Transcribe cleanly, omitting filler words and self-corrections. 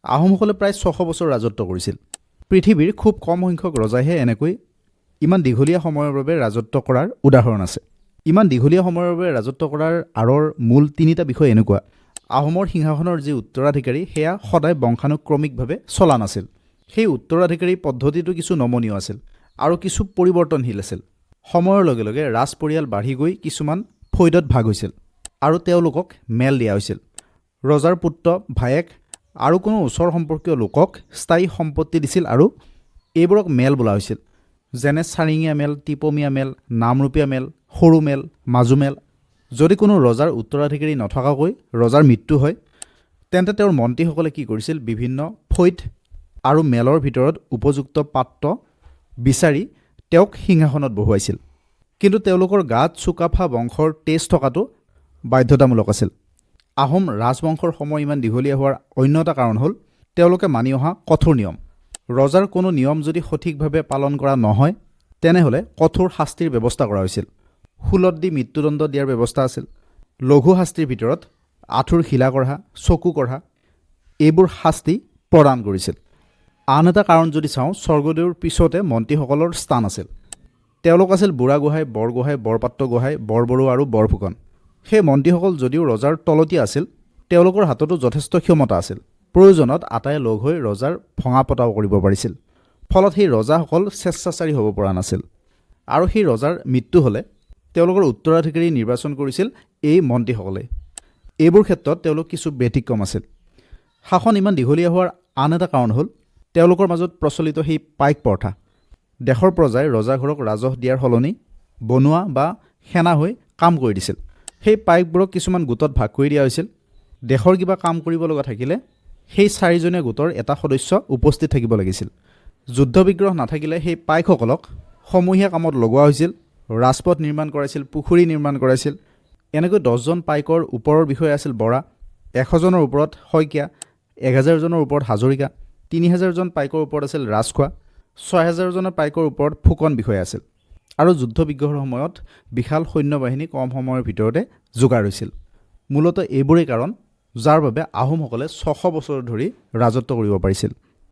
আহোমসকলে প্ৰায় 600 বছৰ ৰাজত্ব কৰিছিল। পৃথিৱীৰ খুব কম সংখ্যক ৰজাইহে এনেকৈ ইমান দীঘলীয়া সময়ৰ বাবে ৰাজত্ব কৰাৰ উদাহৰণ আছে। ইমান দীঘলীয়া সময়ৰ বাবে ৰাজত্ব কৰাৰ আঁৰৰ মূল তিনিটা বিষয় এনেকুৱা: আহোমৰ সিংহাসনৰ যি উত্তৰাধিকাৰী সেয়া সদায় বংশানুক্ৰমিকভাৱে চলা নাছিল। সেই উত্তৰাধিকাৰী পদ্ধতিটো কিছু নমনীয় আছিল আৰু কিছু পৰিৱৰ্তনশীল আছিল। সময়ৰ লগে লগে ৰাজ পৰিয়াল বাঢ়ি গৈ কিছুমান ফৈদত ভাগ হৈছিল আৰু তেওঁলোকক মেল দিয়া হৈছিল। ৰজাৰ পুত্ৰ, ভায়েক আৰু কোনো ওচৰ সম্পৰ্কীয় লোকক স্থায়ী সম্পত্তি দিছিল আৰু এইবোৰক মেল বোলা হৈছিল। যেনে চাৰিঙীয়া মেল, টিপমীয়া মেল, নামৰূপীয়া মেল, সৰু মেল, মাজু মেল। যদি কোনো ৰজাৰ উত্তৰাধিকাৰী নথকাকৈ ৰজাৰ মৃত্যু হয়, তেন্তে তেওঁৰ মন্ত্ৰীসকলে কি কৰিছিল? বিভিন্ন ফৈদ আৰু মেলৰ ভিতৰত উপযুক্ত পাত্ৰ বিচাৰি তেওঁক সিংহাসনত বহুৱাইছিল। কিন্তু তেওঁলোকৰ গাত চুকাফা বংশৰ তেজ থকাটো বাধ্যতামূলক আছিল। আহোম ৰাজবংশৰ সময় ইমান দীঘলীয়া হোৱাৰ অন্য এটা কাৰণ হ'ল তেওঁলোকে মানি অহা কঠোৰ নিয়ম। ৰজাৰ কোনো নিয়ম যদি সঠিকভাৱে পালন কৰা নহয়, তেনেহ'লে কঠোৰ শাস্তিৰ ব্যৱস্থা কৰা হৈছিল। শূলত দি মৃত্যুদণ্ড দিয়াৰ ব্যৱস্থা আছিল। লঘু শাস্তিৰ ভিতৰত আঁঠুৰ শিলা কঢ়া, চকু কঢ়া এইবোৰ শাস্তি প্ৰদান কৰিছিল। আন এটা কাৰণ যদি চাওঁ, স্বৰ্গদেউৰ পিছতে মন্ত্ৰীসকলৰ স্থান আছিল। তেওঁলোক আছিল বুঢ়াগোহাঁই, বৰগোহাঁই, বৰপাত্ৰ গোহাঁই, বৰবৰুৱা আৰু বৰফুকন। সেই মন্ত্ৰীসকল যদিও ৰজাৰ তলতীয়া আছিল, তেওঁলোকৰ হাততো যথেষ্ট ক্ষমতা আছিল। প্ৰয়োজনত আটায়ে লগ হৈ ৰজাৰ ভঙা পতাও কৰিব পাৰিছিল। ফলত সেই ৰজাসকল স্বেচ্ছাচাৰী হ'ব পৰা নাছিল আৰু সেই ৰজাৰ মৃত্যু হ'লে তেওঁলোকৰ উত্তৰাধিকাৰী নিৰ্বাচন কৰিছিল এই মন্ত্ৰীসকলে। এইবোৰ ক্ষেত্ৰত তেওঁলোক কিছু ব্যতিক্ৰম আছিল। শাসন ইমান দীঘলীয়া হোৱাৰ আন এটা কাৰণ হ'ল তেওঁলোকৰ মাজত প্ৰচলিত সেই পাইক প্ৰথা। দেশৰ প্ৰজাই ৰজাঘৰক ৰাজহ দিয়াৰ সলনি বনুৱা বা সেনা হৈ কাম কৰি দিছিল। সেই পাইকবোৰক কিছুমান গোটত ভাগ কৰি দিয়া হৈছিল। দেশৰ কিবা কাম কৰিব লগা থাকিলে সেই 4জনীয়া গোটৰ এটা সদস্য উপস্থিত থাকিব লাগিছিল। যুদ্ধ বিগ্ৰহ নাথাকিলে সেই পাইকসকলক সমূহীয়া কামত লগোৱা হৈছিল। ৰাজপথ নিৰ্মাণ কৰাইছিল, পুখুৰী নিৰ্মাণ কৰাইছিল। এনেকৈ 10জন পাইকৰ ওপৰৰ বিষয়া আছিল বৰা, 100জনৰ ওপৰত শইকীয়া, 1000জনৰ ওপৰত হাজৰিকা, 3000জন পাইকৰ ওপৰত আছিল ৰাজখোৱা, 6000জনৰ পাইকৰ ওপৰত ফুকন বিষয়া আছিল। আৰু যুদ্ধ বিগ্ৰহৰ সময়ত বিশাল সৈন্যবাহিনী কম সময়ৰ ভিতৰতে যোগাৰ হৈছিল। মূলতঃ এইবোৰেই কাৰণ যাৰ বাবে আহোমসকলে 600 বছৰ ধৰি ৰাজত্ব কৰিব পাৰিছিল।